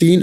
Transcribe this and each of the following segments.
3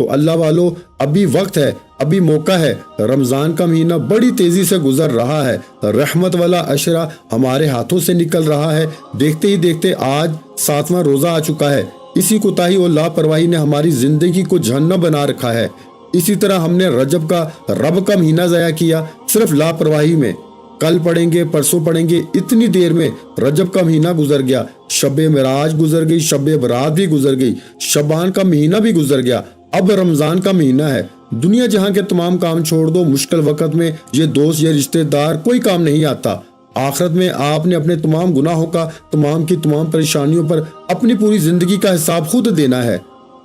تو اللہ والو ابھی وقت ہے، ابھی موقع ہے۔ رمضان کا مہینہ بڑی تیزی سے گزر رہا ہے، رحمت والا عشرہ ہمارے ہاتھوں سے نکل رہا ہے۔ دیکھتے ہی دیکھتے آج 7واں روزہ آ چکا ہے۔ اسی کوتاہی اور لاپرواہی نے ہماری زندگی کو جہنم بنا رکھا ہے۔ اسی طرح ہم نے رجب کا رب کا مہینہ ضائع کیا صرف لاپرواہی میں۔ کل پڑھیں گے، پرسوں پڑھیں گے، اتنی دیر میں رجب کا مہینہ گزر گیا، شب معراج گزر گئی، شب برات بھی گزر گئی، شعبان کا مہینہ بھی گزر گیا، اب رمضان کا مہینہ ہے۔ دنیا جہاں کے تمام کام چھوڑ دو، مشکل وقت میں یہ دوست یا رشتہ دار کوئی کام نہیں آتا۔ آخرت میں آپ نے اپنے تمام گناہوں کا، تمام کی تمام پریشانیوں پر اپنی پوری زندگی کا حساب خود دینا ہے۔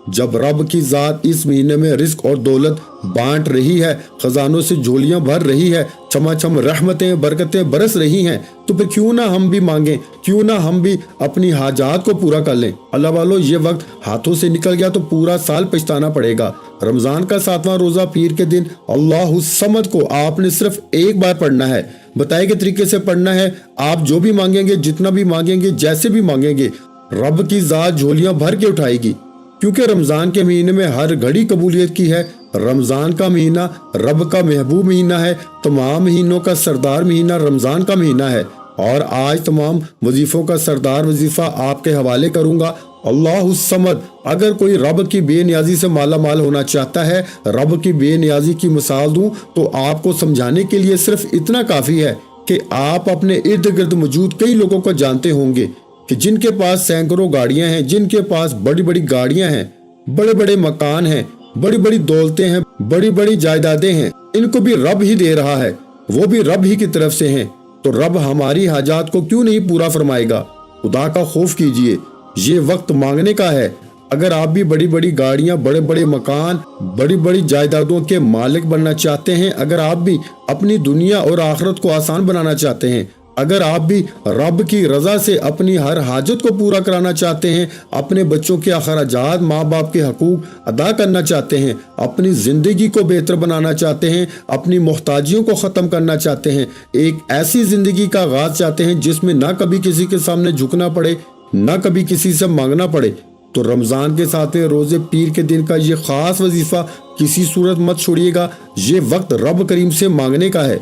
جب رب کی ذات اس مہینے میں رزق اور دولت بانٹ رہی ہے، خزانوں سے جھولیاں بھر رہی ہے، چھما رحمتیں برکتیں برس رہی ہیں، تو پھر کیوں نہ ہم بھی مانگیں، کیوں نہ ہم بھی اپنی حاجات کو پورا کر لیں۔ اللہ والو یہ وقت ہاتھوں سے نکل گیا تو پورا سال پچھتانا پڑے گا۔ رمضان کا 7واں روزہ پیر کے دن اللہ الصمد کو آپ نے صرف ایک بار پڑھنا ہے، بتائے گئے طریقے سے پڑھنا ہے۔ آپ جو بھی مانگیں گے، جتنا بھی مانگیں گے، جیسے بھی مانگیں گے، رب کی ذات جھولیاں بھر کے اٹھائے گی، کیونکہ رمضان کے مہینے میں ہر گھڑی قبولیت کی ہے۔ رمضان کا مہینہ رب کا محبوب مہینہ ہے، تمام مہینوں کا سردار مہینہ رمضان کا مہینہ ہے۔ اور آج تمام وظیفوں کا سردار وظیفہ آپ کے حوالے کروں گا، اللہ الصمد۔ اگر کوئی رب کی بے نیازی سے مالا مال ہونا چاہتا ہے، رب کی بے نیازی کی مثال دوں تو آپ کو سمجھانے کے لیے صرف اتنا کافی ہے کہ آپ اپنے ارد گرد موجود کئی لوگوں کو جانتے ہوں گے کہ جن کے پاس سینکڑوں گاڑیاں ہیں، جن کے پاس بڑی بڑی گاڑیاں ہیں، بڑے بڑے مکان ہیں، بڑی بڑی دولتیں ہیں، بڑی بڑی جائیدادیں ہیں، ان کو بھی رب ہی دے رہا ہے، وہ بھی رب ہی کی طرف سے ہیں۔ تو رب ہماری حاجات کو کیوں نہیں پورا فرمائے گا؟ خدا کا خوف کیجئے، یہ وقت مانگنے کا ہے۔ اگر آپ بھی بڑی بڑی گاڑیاں، بڑے بڑے مکان، بڑی بڑی جائیدادوں کے مالک بننا چاہتے ہیں، اگر آپ بھی اپنی دنیا اور آخرت کو آسان بنانا چاہتے ہیں، اگر آپ بھی رب کی رضا سے اپنی ہر حاجت کو پورا کرانا چاہتے ہیں، اپنے بچوں کے اخراجات، ماں باپ کے حقوق ادا کرنا چاہتے ہیں، اپنی زندگی کو بہتر بنانا چاہتے ہیں، اپنی محتاجیوں کو ختم کرنا چاہتے ہیں، ایک ایسی زندگی کا آغاز چاہتے ہیں جس میں نہ کبھی کسی کے سامنے جھکنا پڑے، نہ کبھی کسی سے مانگنا پڑے، تو رمضان کے 7ویں روزے پیر کے دن کا یہ خاص وظیفہ کسی صورت مت چھوڑیے گا۔ یہ وقت رب کریم سے مانگنے کا ہے۔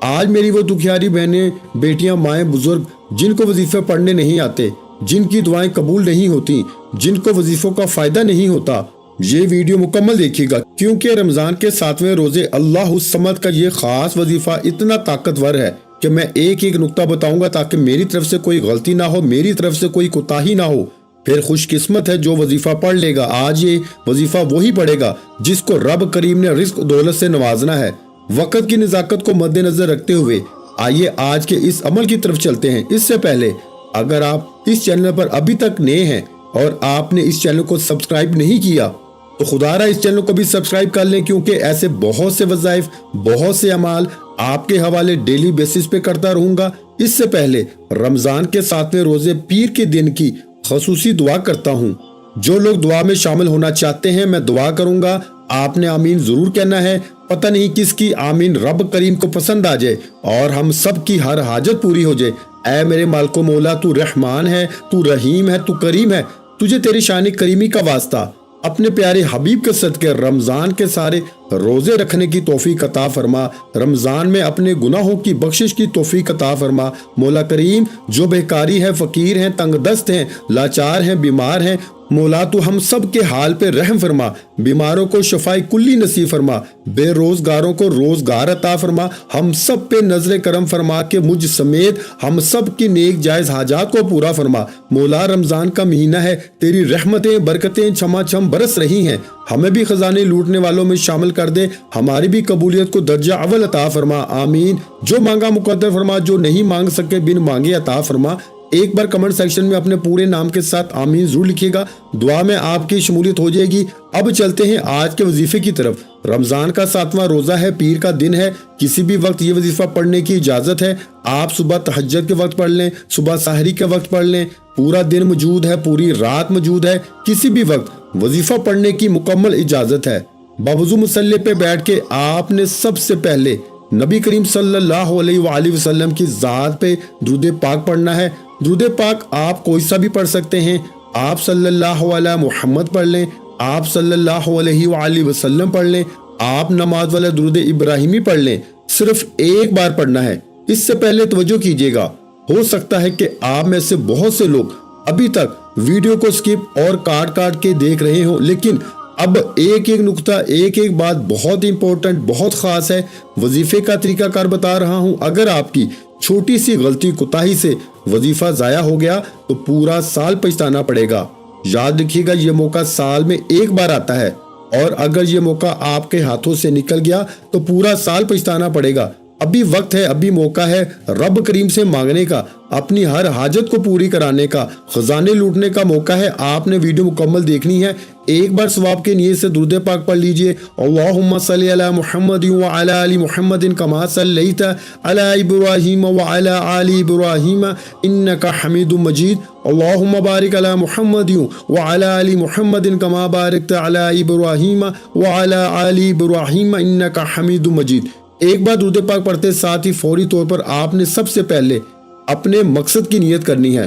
آج میری وہ دکھیاری بہنیں، بیٹیاں، مائیں، بزرگ جن کو وظیفے پڑھنے نہیں آتے، جن کی دعائیں قبول نہیں ہوتی، جن کو وظیفوں کا فائدہ نہیں ہوتا، یہ ویڈیو مکمل دیکھیے گا، کیونکہ رمضان کے 7ویں روزے اللہ الصمد کا یہ خاص وظیفہ اتنا طاقتور ہے کہ میں ایک ایک نقطہ بتاؤں گا تاکہ میری طرف سے کوئی غلطی نہ ہو، میری طرف سے کوئی کوتاہی نہ ہو۔ پھر خوش قسمت ہے جو وظیفہ پڑھ لے گا۔ آج یہ وظیفہ وہی پڑھے گا جس کو رب کریم نے رزق دولت سے نوازنا ہے۔ وقت کی نزاکت کو مد نظر رکھتے ہوئے آئیے آج کے اس عمل کی طرف چلتے ہیں۔ اس سے پہلے اگر آپ اس چینل پر ابھی تک نئے ہیں اور آپ نے اس چینل کو سبسکرائب نہیں کیا تو خدا را اس چینل کو بھی سبسکرائب کر لیں، کیونکہ ایسے بہت سے وظائف، بہت سے اعمال آپ کے حوالے ڈیلی بیسس پہ کرتا رہوں گا۔ اس سے پہلے رمضان کے 7ویں روزے پیر کے دن کی خصوصی دعا کرتا ہوں۔ جو لوگ دعا میں شامل ہونا چاہتے ہیں، میں دعا کروں گا، آپ نے آمین ضرور کہنا ہے۔ پتہ نہیں کس کی آمین رب کریم کو پسند آ جائے اور ہم سب کی ہر حاجت پوری ہو جائے۔ اے میرے مالک و مولا، تو رحمان ہے، تو رحیم ہے، تو کریم ہے، تجھے تیری شان کریمی کا واسطہ اپنے پیارے حبیب کے صدقے رمضان کے سارے روزے رکھنے کی توفیق عطا فرما، رمضان میں اپنے گناہوں کی بخشش کی توفیق عطا فرما۔ مولا کریم، جو بیکاری ہے، فقیر ہیں، تنگ دست ہیں، لاچار ہیں، بیمار ہیں، مولا تو ہم سب کے حال پہ رحم فرما، بیماروں کو شفائی کلی نصیب فرما، بے روزگاروں کو روزگار عطا فرما، ہم سب پہ نظر کرم فرما کے مجھ سمیت ہم سب کی نیک جائز حاجات کو پورا فرما۔ مولا رمضان کا مہینہ ہے، تیری رحمتیں برکتیں چھما چھم برس رہی ہیں، ہمیں بھی خزانے لوٹنے والوں میں شامل کر دے، ہماری بھی قبولیت کو درجہ اول عطا فرما، آمین۔ جو مانگا مقدر فرما، جو نہیں مانگ سکے بن مانگے عطا فرما۔ ایک بار کمنٹ سیکشن میں اپنے پورے نام کے ساتھ آمین ضرور لکھیے گا، دعا میں آپ کی شمولیت ہو جائے گی۔ اب چلتے ہیں آج کے وظیفے کی طرف۔ رمضان کا 7واں روزہ ہے، پیر کا دن ہے، کسی بھی وقت یہ وظیفہ پڑھنے کی اجازت ہے۔ آپ صبح تہجد کے وقت پڑھ لیں، صبح سحری کے وقت پڑھ لیں، پورا دن موجود ہے، پوری رات موجود ہے، کسی بھی وقت وظیفہ پڑھنے کی مکمل اجازت ہے۔ باوضو مصلی پہ بیٹھ کے آپ نے سب سے پہلے نبی کریم صلی اللہ علیہ وآلہ وسلم کی ذات پہ درود پاک پڑھنا ہے۔ درود پاک آپ کوئی سا بھی پڑھ سکتے ہیں، آپ صلی اللہ علیہ محمد پڑھ لیں، آپ صلی اللہ علیہ وآلہ وسلم پڑھ لیں، آپ نماز والا درود ابراہیمی پڑھ لیں، صرف ایک بار پڑھنا ہے۔ اس سے پہلے توجہ کیجیے گا، ہو سکتا ہے کہ آپ میں سے بہت سے لوگ ابھی تک ویڈیو کو سکپ اور کاٹ کاٹ کے دیکھ رہے ہوں، لیکن اب ایک ایک نقطہ، ایک ایک بات بہت امپورٹنٹ، بہت خاص ہے، وظیفے کا طریقہ کار بتا رہا ہوں۔ اگر آپ کی چھوٹی سی غلطی کوتاہی سے وظیفہ ضائع ہو گیا تو پورا سال پچھتانا پڑے گا۔ یاد رکھیے گا، یہ موقع سال میں ایک بار آتا ہے، اور اگر یہ موقع آپ کے ہاتھوں سے نکل گیا تو پورا سال پچھتانا پڑے گا۔ ابھی وقت ہے، ابھی موقع ہے رب کریم سے مانگنے کا، اپنی ہر حاجت کو پوری کرانے کا، خزانے لوٹنے کا موقع ہے۔ آپ نے ویڈیو مکمل دیکھنی ہے، ایک بار ثواب کے نیت سے درود پاک پڑھ لیجئے۔ اللہم صلی علی محمد وعلی آل محمد کما صلیت علی ابراہیم وعلی آل ابراہیم انک حمید مجید۔ اللہم بارک علی محمد وعلی آل محمد کما بارکت علی ابراہیم وعلی آل ابراہیم انک حمید مجید۔ ایک بار درود پاک پڑھتے ساتھ ہی فوری طور پر آپ نے سب سے پہلے اپنے مقصد کی نیت کرنی ہے۔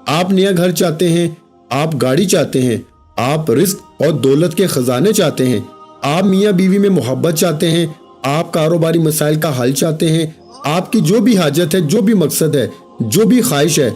آپ نیا گھر چاہتے ہیں، آپ گاڑی چاہتے ہیں، آپ رزق اور دولت کے خزانے چاہتے ہیں، آپ میاں بیوی میں محبت چاہتے ہیں، آپ کاروباری مسائل کا حل چاہتے ہیں، آپ کی جو بھی حاجت ہے، جو بھی مقصد ہے، جو بھی خواہش ہے،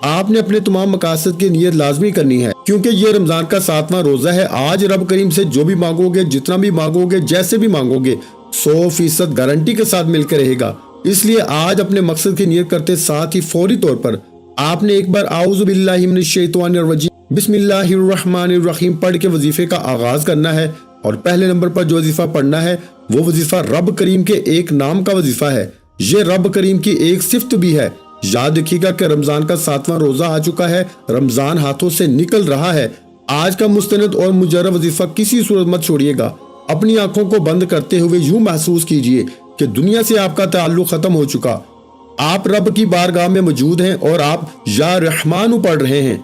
آپ نے اپنے تمام مقاصد کی نیت لازمی کرنی ہے، کیونکہ یہ رمضان کا 7واں روزہ ہے۔ آج رب کریم سے جو بھی مانگو گے، جتنا بھی مانگو گے، جیسے بھی مانگو گے، 100% گارنٹی کے ساتھ مل کے رہے گا۔ اس لیے آج اپنے مقصد کی نیت کرتے ساتھ ہی فوری طور پر آپ نے ایک بار اعوذ باللہ من الشیطان الرجیم بسم اللہ الرحمن الرحیم پڑھ کے وظیفے کا آغاز کرنا ہے، اور پہلے نمبر پر جو وظیفہ پڑھنا ہے وہ وظیفہ رب کریم کے ایک نام کا وظیفہ ہے، یہ رب کریم کی ایک صفت بھی ہے۔ یاد رکھیے گا کہ رمضان کا 7واں روزہ آ چکا ہے، رمضان ہاتھوں سے نکل رہا ہے۔ آج کا مستند اور مجرب وظیفہ کسی صورت مت چھوڑیے گا۔ اپنی آنکھوں کو بند کرتے ہوئے یوں محسوس کیجئے کہ دنیا سے آپ کا تعلق ختم ہو چکا، آپ رب کی بارگاہ میں موجود ہیں اور آپ یا رحمانو پڑھ رہے ہیں۔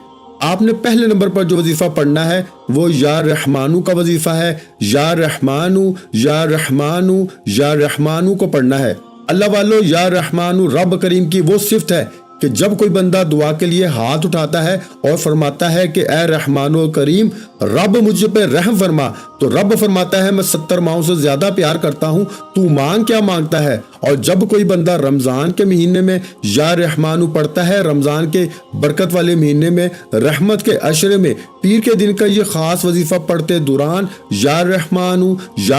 آپ نے پہلے نمبر پر جو وظیفہ پڑھنا ہے وہ یا رحمانو کا وظیفہ ہے۔ یا رحمانو یا رحمانو یا رحمانو کو پڑھنا ہے۔ اللہ والو، یا رحمانو رب کریم کی وہ صفت ہے کہ جب کوئی بندہ دعا کے لیے ہاتھ اٹھاتا ہے اور فرماتا ہے کہ اے رحمان و کریم رب مجھ پہ رحم فرما، تو رب فرماتا ہے میں 70 ماہوں سے زیادہ پیار کرتا ہوں، تو مانگ کیا مانگتا ہے۔ اور جب کوئی بندہ رمضان کے مہینے میں یا رحمانو پڑھتا ہے، رمضان کے برکت والے مہینے میں، رحمت کے عشرے میں، پیر کے دن کا یہ خاص وظیفہ پڑھتے دوران یا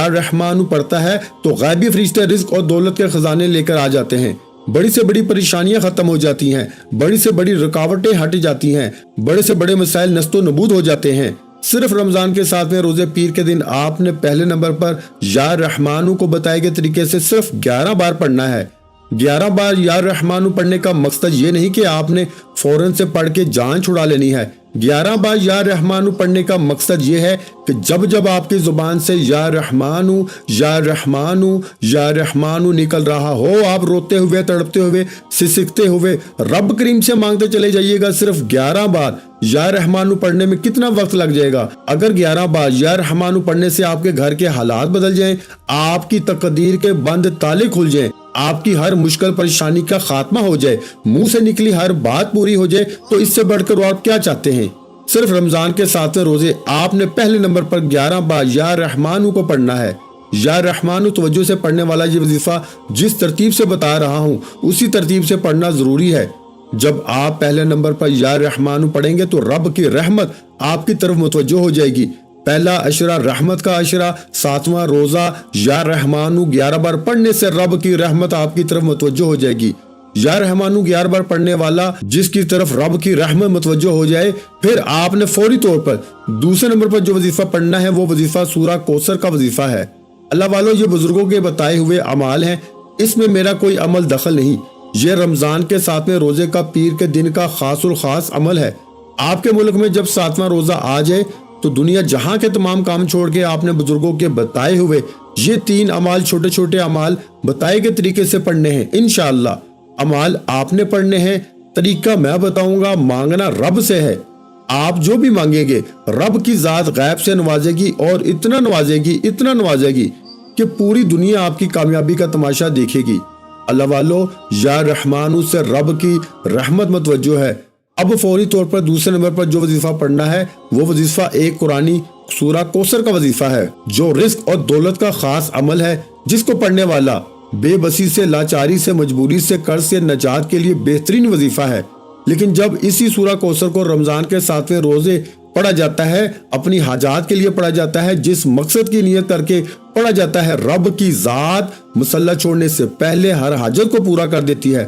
رحمانو پڑھتا ہے، تو غیبی فرشتے رزق اور دولت کے خزانے لے کر آ جاتے ہیں، بڑی سے بڑی پریشانیاں ختم ہو جاتی ہیں، بڑی سے بڑی رکاوٹیں ہٹ جاتی ہیں، بڑے سے بڑے مسائل نست و نبود ہو جاتے ہیں۔ صرف رمضان کے 7ویں روزے پیر کے دن آپ نے پہلے نمبر پر یا رحمانو کو بتائے گئے طریقے سے صرف 11 بار پڑھنا ہے۔ 11 بار یا رحمانو پڑھنے کا مقصد یہ نہیں کہ آپ نے فوراً سے پڑھ کے جان چھڑا لینی ہے۔ 11 بار یا رحمانو پڑھنے کا مقصد یہ ہے کہ جب جب آپ کی زبان سے یا رحمانو یا رحمانو یا رحمانو نکل رہا ہو، آپ روتے ہوئے، تڑپتے ہوئے، سسکتے ہوئے رب کریم سے مانگتے چلے جائیے گا۔ صرف 11 بار یا رحمانو پڑھنے میں کتنا وقت لگ جائے گا؟ اگر 11 بار یا رحمانو پڑھنے سے آپ کے گھر کے حالات بدل جائیں، آپ کی تقدیر کے بند تالے کھل جائیں، آپ کی ہر مشکل پریشانی کا خاتمہ ہو جائے، منہ سے نکلی ہر بات پوری ہو جائے، تو اس سے بڑھ کر آپ کیا چاہتے ہیں؟ صرف رمضان کے 7ویں روزے آپ نے پہلے نمبر پر 11 بار یا رحمانو کو پڑھنا ہے۔ یا رحمانو توجہ سے پڑھنے والا یہ وظیفہ جس ترتیب سے بتا رہا ہوں اسی ترتیب سے پڑھنا ضروری ہے۔ جب آپ پہلے نمبر پر یا رحمانو پڑھیں گے تو رب کی رحمت آپ کی طرف متوجہ ہو جائے گی۔ پہلا عشرہ رحمت کا عشرہ، 7واں روزہ یا رحمانو 11 بار پڑھنے سے رب کی رحمت آپ کی طرف متوجہ ہو جائے گی۔ یا رحمانو 11 بار پڑھنے والا جس کی طرف رب کی رحمت متوجہ ہو جائے، پھر آپ نے فوری طور پر دوسرے نمبر پر جو وظیفہ پڑھنا ہے وہ وظیفہ سورہ کوثر کا وظیفہ ہے۔ اللہ والو، یہ بزرگوں کے بتائے ہوئے اعمال ہیں، اس میں میرا کوئی عمل دخل نہیں۔ یہ رمضان کے 7ویں روزے کا پیر کے دن کا خاص الخاص عمل ہے۔ آپ کے ملک میں جب 7واں روزہ آ جائے تو دنیا جہاں کے تمام کام چھوڑ کے آپ نے بزرگوں کے بتائے ہوئے یہ 3 اعمال، چھوٹے چھوٹے اعمال بتائے گئے طریقے سے پڑھنے ہیں۔ انشاءاللہ اعمال آپ نے پڑھنے ہیں، طریقہ میں بتاؤں گا، مانگنا رب سے ہے۔ آپ جو بھی مانگیں گے رب کی ذات غیب سے نوازے گی، اور اتنا نوازے گی کہ پوری دنیا آپ کی کامیابی کا تماشا دیکھے گی۔ اللہ والو، یا رحمانو سے رب کی رحمت متوجہ ہے۔ اب فوری طور پر دوسرے نمبر پر جو وظیفہ پڑھنا ہے وہ وظیفہ ایک قرآنی سورہ کوثر کا وظیفہ ہے، جو رزق اور دولت کا خاص عمل ہے، جس کو پڑھنے والا بے بسی سے، لاچاری سے، مجبوری سے، قرض سے نجات کے لیے بہترین وظیفہ ہے۔ لیکن جب اسی سورہ کوثر کو رمضان کے 7ویں روزے پڑھا جاتا ہے، اپنی حاجات کے لیے پڑھا جاتا ہے، جس مقصد کی نیت کر کے پڑھا جاتا ہے، رب کی ذات مصلی چھوڑنے سے پہلے ہر حاجت کو پورا کر دیتی ہے۔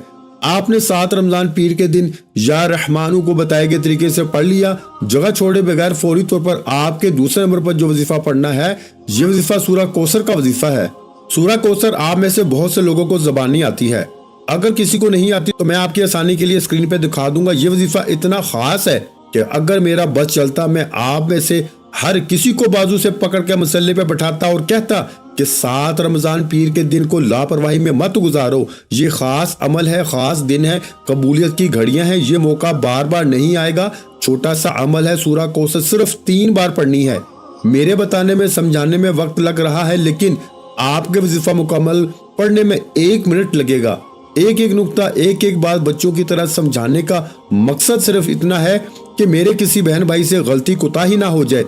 آپ نے 7 رمضان پیر کے دن یا رحمانو کو بتائے گئے طریقے سے پڑھ لیا، جگہ چھوڑے بغیر فوری طور پر آپ کے دوسرے نمبر پر جو وظیفہ پڑھنا ہے، یہ وظیفہ سورہ کوثر کا وظیفہ ہے۔ سورہ کوثر آپ میں سے بہت سے لوگوں کو زبانی آتی ہے، اگر کسی کو نہیں آتی تو میں آپ کی آسانی کے لیے اسکرین پہ دکھا دوں گا۔ یہ وظیفہ اتنا خاص ہے کہ اگر میرا بس چلتا، میں آپ میں سے ہر کسی کو بازو سے پکڑ کے مصلی پہ بٹھاتا اور کہتا کہ 7 رمضان پیر کے دن کو لاپرواہی میں مت گزارو، یہ خاص عمل ہے، خاص دن ہے، قبولیت کی گھڑیاں ہیں، یہ موقع بار بار نہیں آئے گا۔ چھوٹا سا عمل ہے، سورہ کوثر صرف 3 بار پڑھنی ہے۔ میرے بتانے میں، سمجھانے میں وقت لگ رہا ہے، لیکن آپ کے وظیفہ مکمل پڑھنے میں 1 منٹ لگے گا۔ ایک ایک نقطہ، ایک ایک بات بچوں کی طرح سمجھانے کا مقصد صرف اتنا ہے کہ میرے کسی بہن بھائی سے غلطی کوتاہی نہ ہو جائے۔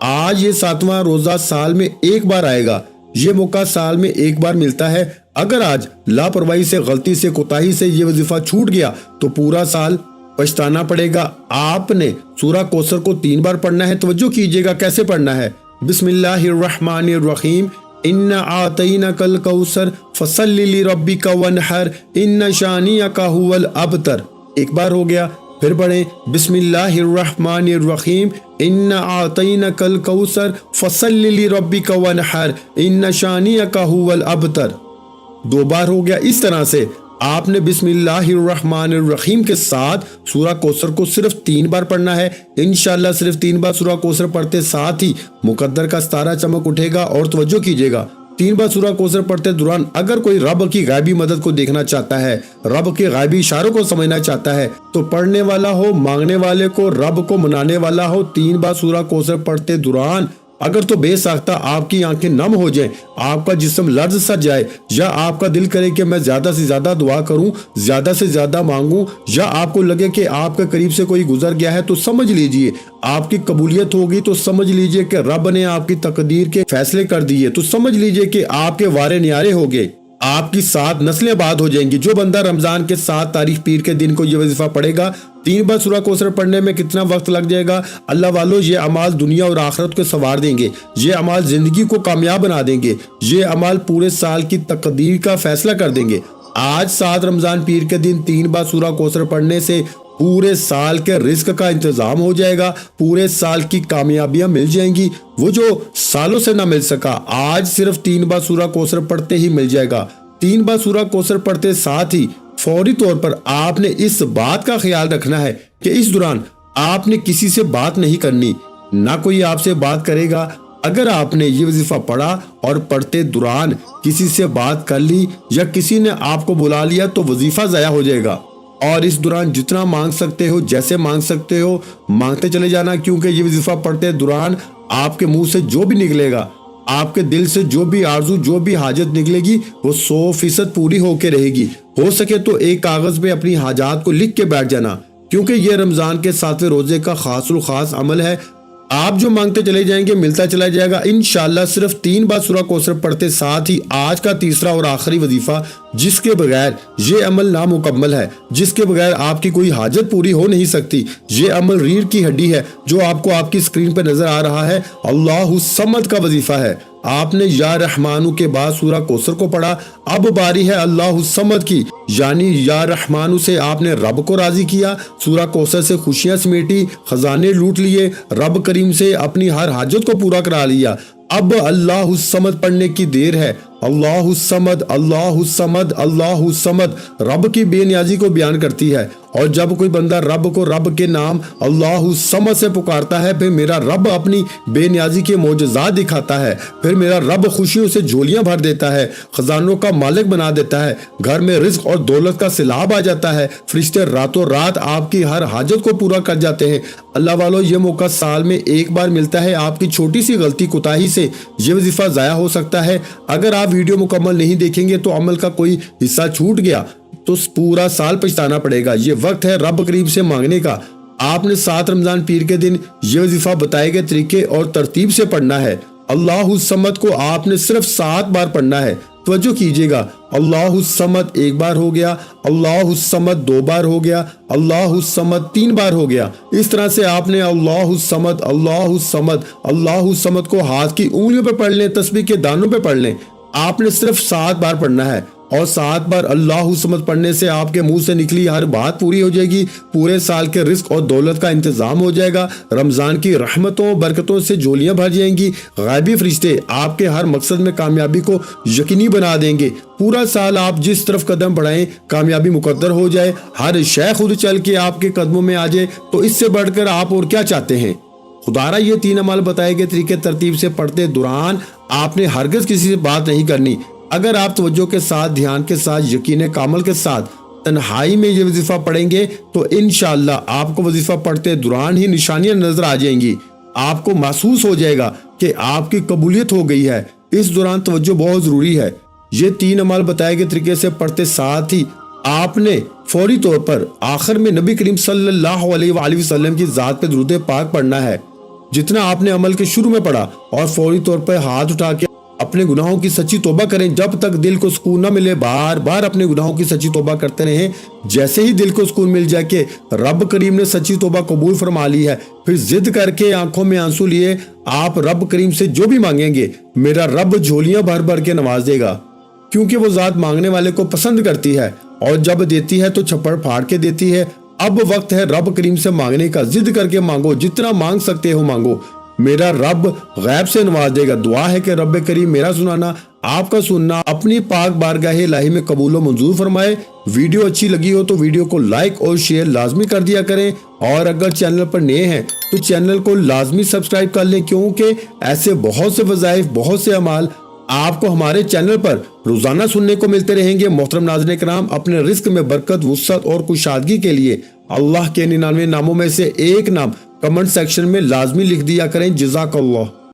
آج یہ 7واں روزہ سال میں 1 بار آئے گا، یہ موقع سال میں 1 بار ملتا ہے۔ اگر آج لاپرواہی سے، غلطی سے، کوتاہی سے یہ وظیفہ چھوٹ گیا تو پورا سال پچھتانا پڑے گا۔ آپ نے سورہ کوثر کو 3 بار پڑھنا ہے۔ توجہ کیجئے گا کیسے پڑھنا ہے۔ بسم اللہ الرحمن الرحیم، اِنَّا أَعْطَيْنَاكَ الْكَوْثَرَ فَصَلِّ لِرَبِّكَ وَانْحَرْ إِنَّ شَانِئَكَ هُوَ الْأَبْتَرُ۔ ایک بار ہو گیا، پھر پڑھیں بسم اللہ الرحمن الرحیم، اِنَّا أَعْطَيْنَاكَ الْكَوْثَرَ فَصَلِّ لِرَبِّكَ وَانْحَرْ إِنَّ شَانِئَكَ هُوَ الْأَبْتَرُ۔ 2 بار ہو گیا۔ اس طرح سے آپ نے بسم اللہ الرحمن الرحیم کے ساتھ سورہ کوثر کو صرف 3 بار پڑھنا ہے۔ انشاءاللہ صرف 3 بار سورہ کوثر پڑھتے ساتھ ہی مقدر کا ستارہ چمک اٹھے گا۔ اور توجہ کیجئے گا، 3 بار سورہ کوثر پڑھتے دوران اگر کوئی رب کی غیبی مدد کو دیکھنا چاہتا ہے، رب کے غیبی اشاروں کو سمجھنا چاہتا ہے، تو پڑھنے والا ہو، مانگنے والے کو، رب کو منانے والا ہو، 3 بار سورہ کوثر پڑھتے دوران اگر تو بے ساختہ آپ کی آنکھیں نم ہو جائیں، آپ کا جسم لرز سا جائے، یا آپ کا دل کرے کہ میں زیادہ سے زیادہ دعا کروں، زیادہ سے زیادہ مانگوں، یا آپ کو لگے کہ آپ کے قریب سے کوئی گزر گیا ہے، تو سمجھ لیجئے آپ کی قبولیت ہوگی، تو سمجھ لیجئے کہ رب نے آپ کی تقدیر کے فیصلے کر دیے، تو سمجھ لیجئے کہ آپ کے وارے نیارے ہو گئے، آپ کی 7 نسلیں آباد ہو جائیں گی۔ جو بندہ رمضان کے 7 تاریخ پیر کے دن کو یہ وظیفہ پڑھے گا، 3 بار سورہ کوثر پڑھنے میں کتنا وقت لگ جائے گا؟ اللہ والو، یہ اعمال دنیا اور آخرت کو سنوار دیں گے، یہ اعمال زندگی کو کامیاب بنا دیں گے، یہ اعمال پورے سال کی تقدیر کا فیصلہ کر دیں گے۔ آج 7 رمضان پیر کے دن 3 بار سورہ کوثر پڑھنے سے پورے سال کے رزق کا انتظام ہو جائے گا، پورے سال کی کامیابیاں مل جائیں گی، وہ جو سالوں سے نہ مل سکا آج صرف 3 بار سورہ کوثر پڑھتے ہی مل جائے گا۔ 3 بار سورہ کوثر پڑھتے ساتھ ہی فوری طور پر آپ نے اس بات کا خیال رکھنا ہے کہ اس دوران آپ نے کسی سے بات نہیں کرنی، نہ کوئی آپ سے بات کرے گا۔ اگر آپ نے یہ وظیفہ پڑھا اور پڑھتے دوران کسی سے بات کر لی یا کسی نے آپ کو بلا لیا تو وظیفہ ضائع ہو جائے گا۔ اور اس دوران جتنا مانگ سکتے ہو، جیسے مانگ سکتے ہو، مانگتے چلے جانا، کیونکہ یہ وظیفہ پڑھتے دوران آپ کے منہ سے جو بھی نکلے گا، آپ کے دل سے جو بھی آرزو، جو بھی حاجت نکلے گی، وہ 100% پوری ہو کے رہے گی۔ ہو سکے تو ایک کاغذ پہ اپنی حاجات کو لکھ کے بیٹھ جانا، کیونکہ یہ رمضان کے 7ویں روزے کا خاص الخاص عمل ہے۔ آپ جو مانگتے چلے جائیں گے ملتا چلا جائے گا انشاءاللہ۔ صرف 3 بار سورہ کوثر پڑھتے ساتھ ہی آج کا تیسرا اور آخری وظیفہ، جس کے بغیر یہ عمل نامکمل ہے، جس کے بغیر آپ کی کوئی حاجت پوری ہو نہیں سکتی، یہ عمل ریڑھ کی ہڈی ہے جو آپ کو آپ کی اسکرین پہ نظر آ رہا ہے، اللہ الصمد کا وظیفہ ہے۔ آپ نے یا رحمانو کے بعد سورہ کوثر کو پڑھا، اب باری ہے اللہ الصمد کی، یعنی یا رحمانو سے آپ نے رب کو راضی کیا، سورہ کوثر سے خوشیاں سمیٹی، خزانے لوٹ لیے، رب کریم سے اپنی ہر حاجت کو پورا کرا لیا۔ اب اللہ الصمد پڑھنے کی دیر ہے۔ اللہ الصمد، اللہ الصمد، اللہ الصمد رب کی بے نیازی کو بیان کرتی ہے، اور جب کوئی بندہ رب کو رب کے نام اللہ الصمد سے پکارتا ہے، پھر میرا رب اپنی بے نیازی کے معجزات دکھاتا ہے، پھر میرا رب خوشیوں سے جھولیاں بھر دیتا ہے، خزانوں کا مالک بنا دیتا ہے، گھر میں رزق اور دولت کا سیلاب آ جاتا ہے، فرشتے راتوں رات آپ کی ہر حاجت کو پورا کر جاتے ہیں۔ اللہ والو، یہ موقع سال میں 1 بار ملتا ہے، آپ کی چھوٹی سی غلطی کوتاہی سے یہ وظیفہ ضائع ہو سکتا ہے۔ اگر آپ ویڈیو مکمل نہیں دیکھیں گے تو عمل کا کوئی حصہ چھوٹ گیا تو پورا سال پچھتانا پڑے گا۔ یہ وقت ہے رب کریم سے مانگنے کا، آپ نے 7 رمضان پیر کے دن یہ وظیفہ بتائے گئے طریقے اور ترتیب سے پڑھنا ہے۔ اللہ الصمد کو آپ نے صرف 7 بار پڑھنا ہے۔ توجہ کیجئے گا، اللہ الصمد 1 بار ہو گیا، اللہ الصمد 2 بار ہو گیا، اللہ الصمد 3 بار ہو گیا۔ اس طرح سے آپ نے اللہ الصمد، اللہ الصمد، اللہ الصمد کو ہاتھ کی انگلیوں پہ پڑھ لیں، تسبیح کے دانوں پہ پڑھ لیں۔ آپ نے صرف 7 بار پڑھنا ہے، اور 7 بار اللہ الصمد پڑھنے سے آپ کے منہ سے نکلی ہر بات پوری ہو جائے گی، پورے سال کے رزق اور دولت کا انتظام ہو جائے گا، رمضان کی رحمتوں برکتوں سے جھولیاں بھر جائیں گی، غیبی فرشتے آپ کے ہر مقصد میں کامیابی کو یقینی بنا دیں گے، پورا سال آپ جس طرف قدم بڑھائیں کامیابی مقدر ہو جائے، ہر شے خود چل کے آپ کے قدموں میں آ جائے، تو اس سے بڑھ کر آپ اور کیا چاہتے ہیں؟ خدارا یہ 3 عمل بتائے گئے طریقے ترتیب سے پڑھتے دوران آپ نے ہرگز کسی سے بات نہیں کرنی۔ اگر آپ توجہ کے ساتھ، دھیان کے ساتھ، یقین کامل کے ساتھ تنہائی میں یہ وظیفہ پڑھیں گے تو انشاءاللہ آپ کو وظیفہ پڑھتے دوران ہی نشانیاں نظر آ جائیں گی، آپ کو محسوس ہو جائے گا کہ آپ کی قبولیت ہو گئی ہے۔ اس دوران توجہ بہت ضروری ہے۔ یہ 3 عمل بتائے گئے طریقے سے پڑھتے ساتھ ہی آپ نے فوری طور پر آخر میں نبی کریم صلی اللہ علیہ وآلہ وسلم کی ذات پہ درود پاک پڑھنا ہے، جتنا آپ نے عمل کے شروع میں پڑھا، اور فوری طور پر ہاتھ اٹھا کے اپنے گناہوں کی سچی توبہ کریں۔ جب تک دل کو سکون نہ ملے بار بار اپنے گناہوں کی سچی توبہ کرتے رہیں۔ جیسے ہی دل کو سکون مل جائے کہ رب کریم نے سچی توبہ قبول فرما لی ہے، پھر ضد کر کے آنکھوں میں آنسو لیے آپ رب کریم سے جو بھی مانگیں گے میرا رب جھولیاں بھر بھر کے نواز دے گا، کیونکہ وہ ذات مانگنے والے کو پسند کرتی ہے، اور جب دیتی ہے تو چھپڑ پھاڑ کے دیتی ہے۔ اب وقت ہے رب کریم سے مانگنے کا، ضد کر کے مانگو، جتنا مانگ سکتے ہو مانگو، میرا رب غیب سے نواز دے گا۔ دعا ہے کہ رب کریم میرا سنانا، آپ کا سننا اپنی پاک بارگاہ الہی میں قبول و منظور فرمائے۔ ویڈیو اچھی لگی ہو تو ویڈیو کو لائک اور شیئر لازمی کر دیا کریں، اور اگر چینل پر نئے ہیں تو چینل کو لازمی سبسکرائب کر لیں، کیونکہ ایسے بہت سے وظائف، بہت سے اعمال آپ کو ہمارے چینل پر روزانہ سننے کو ملتے رہیں گے۔ محترم ناظرین کرام، اپنے رزق میں برکت، وسعت اور کشادگی کے لیے اللہ کے 99 ناموں میں سے ایک نام کمنٹ سیکشن میں لازمی لکھ دیا کریں۔ جزاک اللہ۔